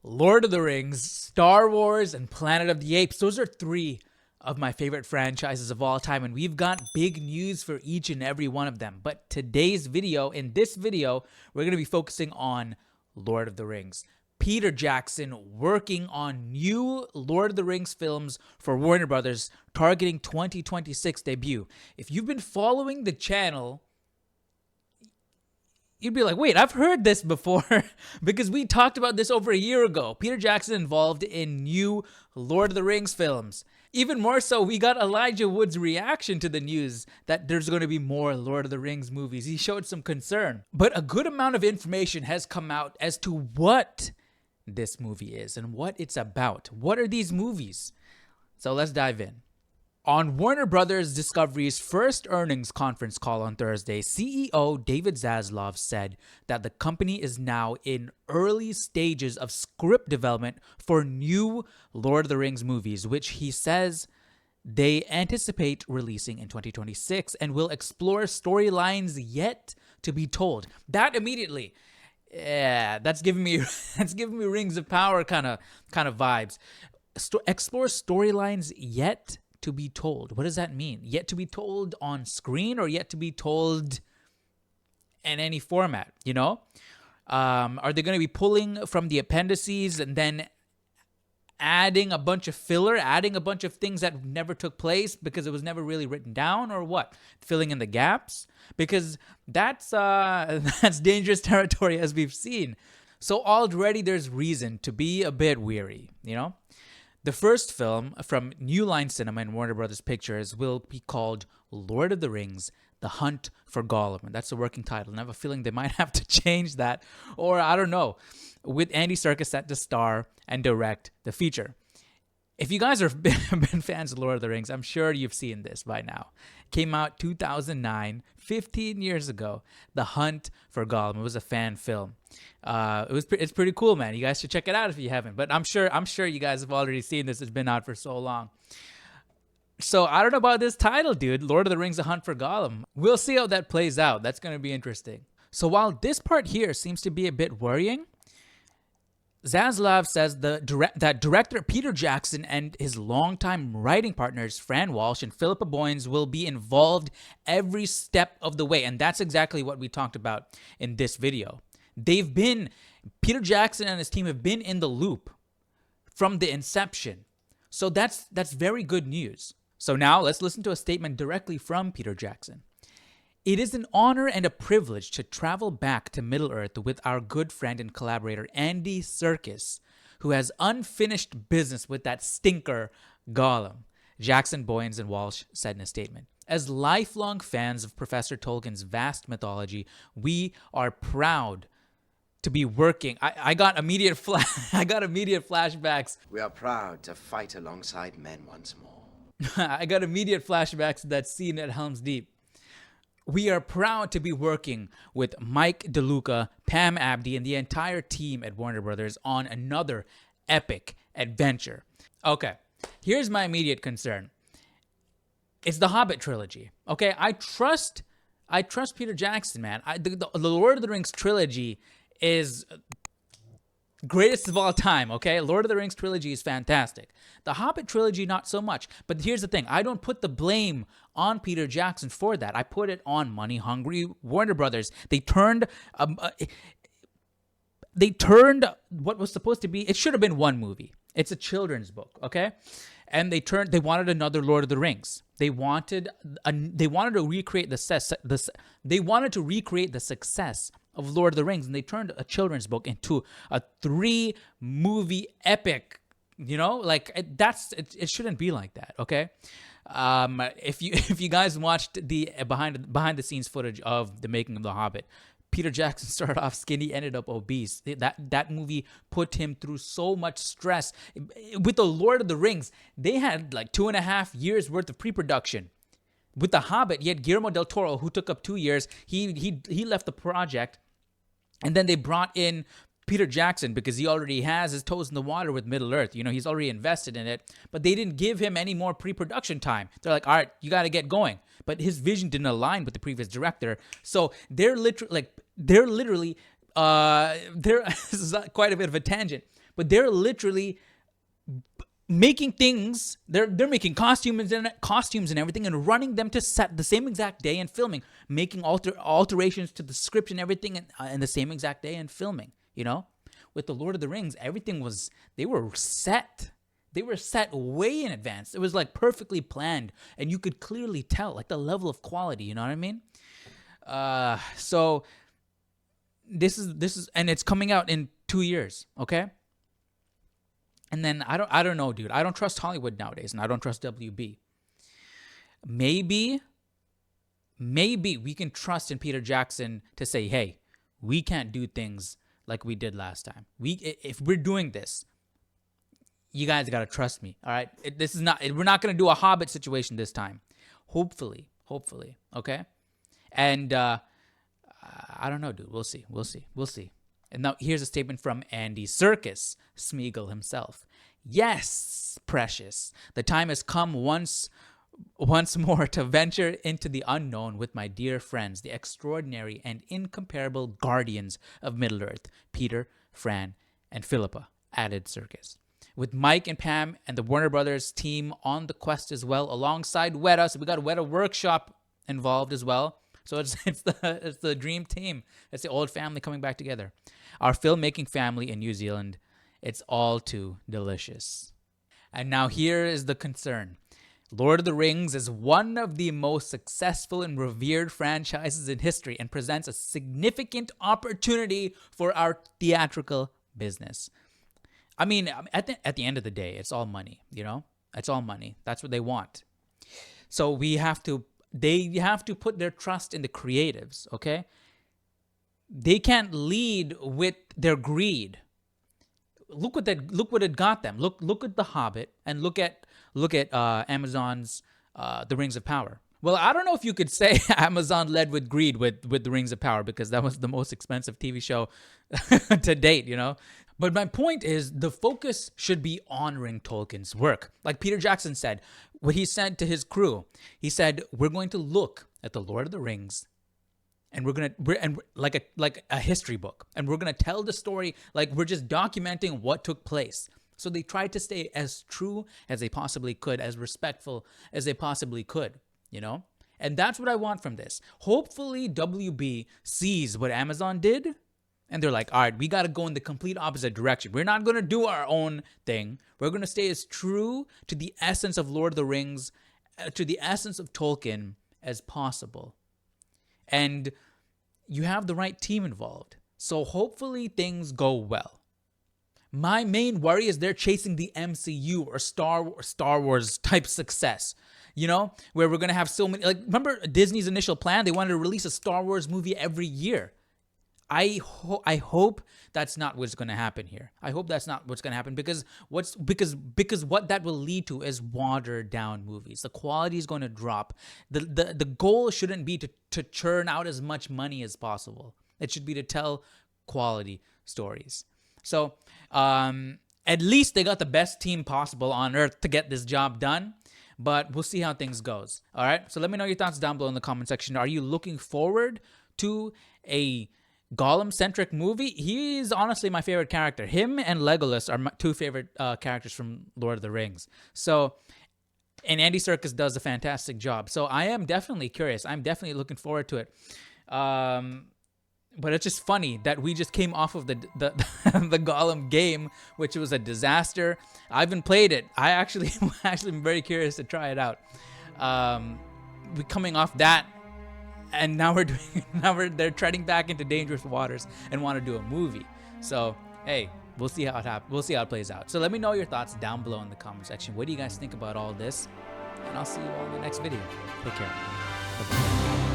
Lord of the Rings, Star Wars, and Planet of the Apes. Those are three of my favorite franchises of all time, and we've got big news for each and every one of them. But in this video, we're going to be focusing on Lord of the Rings. Peter Jackson working on new Lord of the Rings films for Warner Brothers, targeting 2026 debut. If you've been following the channel, you'd be like, wait, I've heard this before because we talked about this over a year ago. Peter Jackson involved in new Lord of the Rings films. Even more so, we got Elijah Wood's reaction to the news that there's going to be more Lord of the Rings movies. He showed some concern. But a good amount of information has come out as to what this movie is and what it's about. What are these movies? So let's dive in. On Warner Brothers Discovery's first earnings conference call on Thursday, CEO David Zaslav said that the company is now in early stages of script development for new Lord of the Rings movies, which he says they anticipate releasing in 2026 and will explore storylines yet to be told. That immediately, yeah, that's giving me Rings of Power kind of vibes. Explore storylines yet to be told. What does that mean? Yet to be told on screen or yet to be told in any format, you know? Are they going to be pulling from the appendices and then adding a bunch of filler, adding a bunch of things that never took place because it was never really written down, or what? Filling in the gaps? Because that's dangerous territory, as we've seen. So already there's reason to be a bit weary, you know? The first film from New Line Cinema and Warner Brothers Pictures will be called Lord of the Rings, The Hunt for Gollum. And that's the working title. And I have a feeling they might have to change that, or I don't know, with Andy Serkis set to star and direct the feature. If you guys have been fans of Lord of the Rings, I'm sure you've seen this by now. Came out 2009, 15 years ago. The Hunt for Gollum. It was a fan film. It's pretty cool, man. You guys should check it out if you haven't. But I'm sure you guys have already seen this. It's been out for so long. So I don't know about this title, dude. Lord of the Rings: The Hunt for Gollum. We'll see how that plays out. That's going to be interesting. So while this part here seems to be a bit worrying, Zaslav says that director Peter Jackson and his longtime writing partners Fran Walsh and Philippa Boyens will be involved every step of the way. And that's exactly what we talked about in this video. Peter Jackson and his team have been in the loop from the inception. So that's very good news. So now let's listen to a statement directly from Peter Jackson. It is an honor and a privilege to travel back to Middle-earth with our good friend and collaborator Andy Serkis, who has unfinished business with that stinker Gollum, Jackson, Boyens, and Walsh said in a statement. As lifelong fans of Professor Tolkien's vast mythology, we are proud to be working. I got immediate flashbacks. We are proud to fight alongside men once more. I got immediate flashbacks to that scene at Helm's Deep. We are proud to be working with Mike DeLuca, Pam Abdi, and the entire team at Warner Brothers on another epic adventure. Okay, here's my immediate concern. It's the Hobbit trilogy. Okay, I trust Peter Jackson, man. The Lord of the Rings trilogy is greatest of all time, okay? Lord of the Rings trilogy is fantastic. The Hobbit trilogy, not so much. But here's the thing. I don't put the blame on Peter Jackson for that. I put it on money-hungry Warner Brothers. They turned what was supposed to be, it should have been one movie. It's a children's book, okay? And they wanted another Lord of the Rings. They wanted to recreate the success of Lord of the Rings, and they turned a children's book into a 3-movie epic. You know, like it shouldn't be like that. Okay, if you guys watched the behind the scenes footage of the making of The Hobbit, Peter Jackson started off skinny, ended up obese. That movie put him through so much stress. With the Lord of the Rings, they had like 2.5 years worth of pre-production. With The Hobbit, you had Guillermo del Toro, who took up 2 years. He left the project, and then they brought in Peter Jackson because he already has his toes in the water with Middle-earth. You know, he's already invested in it, but they didn't give him any more pre-production time. They're like, all right, you got to get going. But his vision didn't align with the previous director. So they're literally this is quite a bit of a tangent, but they're literally making things. They're making costumes and everything, and running them to set the same exact day and filming, making alterations to the script and everything in the same exact day and filming. You know, with the Lord of the Rings, they were set. They were set way in advance. It was like perfectly planned, and you could clearly tell like the level of quality. You know what I mean? So this is, and it's coming out in 2 years. Okay. And then I don't know, dude. I don't trust Hollywood nowadays, and I don't trust WB. Maybe we can trust in Peter Jackson to say, hey, we can't do things like we did last time. If we're doing this, you guys gotta trust me. All right, we're not gonna do a Hobbit situation this time. Hopefully, okay. And I don't know, dude. We'll see. And now here's a statement from Andy Serkis, Smeagol himself. Yes, precious. The time has come once more to venture into the unknown with my dear friends, the extraordinary and incomparable guardians of Middle-earth, Peter, Fran, and Philippa, added Serkis. With Mike and Pam and the Warner Brothers team on the quest as well, alongside WETA. So we got a WETA workshop involved as well. So it's the dream team. It's the old family coming back together. Our filmmaking family in New Zealand. It's all too delicious. And now here is the concern. Lord of the Rings is one of the most successful and revered franchises in history and presents a significant opportunity for our theatrical business. I mean, at the end of the day, it's all money, you know? It's all money. That's what they want. So they have to put their trust in the creatives, okay? They can't lead with their greed. Look what it got them. Look at The Hobbit and look at Amazon's The Rings of Power. Well, I don't know if you could say Amazon led with greed with The Rings of Power, because that was the most expensive TV show to date, you know? But my point is, the focus should be honoring Tolkien's work. Like Peter Jackson said, what he said to his crew, he said, we're going to look at the Lord of the Rings, and we're like a history book, and we're gonna tell the story like we're just documenting what took place. So they tried to stay as true as they possibly could, as respectful as they possibly could, you know? And that's what I want from this. Hopefully WB sees what Amazon did, and they're like, all right, we got to go in the complete opposite direction. We're not going to do our own thing. We're going to stay as true to the essence of Lord of the Rings, to the essence of Tolkien as possible. And you have the right team involved. So hopefully things go well. My main worry is they're chasing the MCU or Star Wars type success. You know, where we're going to have so many, like, remember Disney's initial plan? They wanted to release a Star Wars movie every year. I hope that's not what's going to happen here. I hope that's not what's going to happen, because what that will lead to is watered down movies. The quality is going to drop. The goal shouldn't be to churn out as much money as possible. It should be to tell quality stories. So at least they got the best team possible on earth to get this job done. But we'll see how things goes. All right. So let me know your thoughts down below in the comment section. Are you looking forward to a Gollum-centric movie? He's honestly my favorite character. Him and Legolas are my two favorite characters from Lord of the Rings. So, and Andy Serkis does a fantastic job. So I am definitely curious. I'm definitely looking forward to it. But it's just funny that we just came off of the Gollum game, which was a disaster. I haven't played it. I actually am very curious to try it out. We're coming off that, and now they're treading back into dangerous waters and want to do a movie. So hey, we'll see how it happens. We'll see how it plays out. So let me know your thoughts down below in the comment section. What do you guys think about all this? And I'll see you all in the next video. Take care. Bye-bye.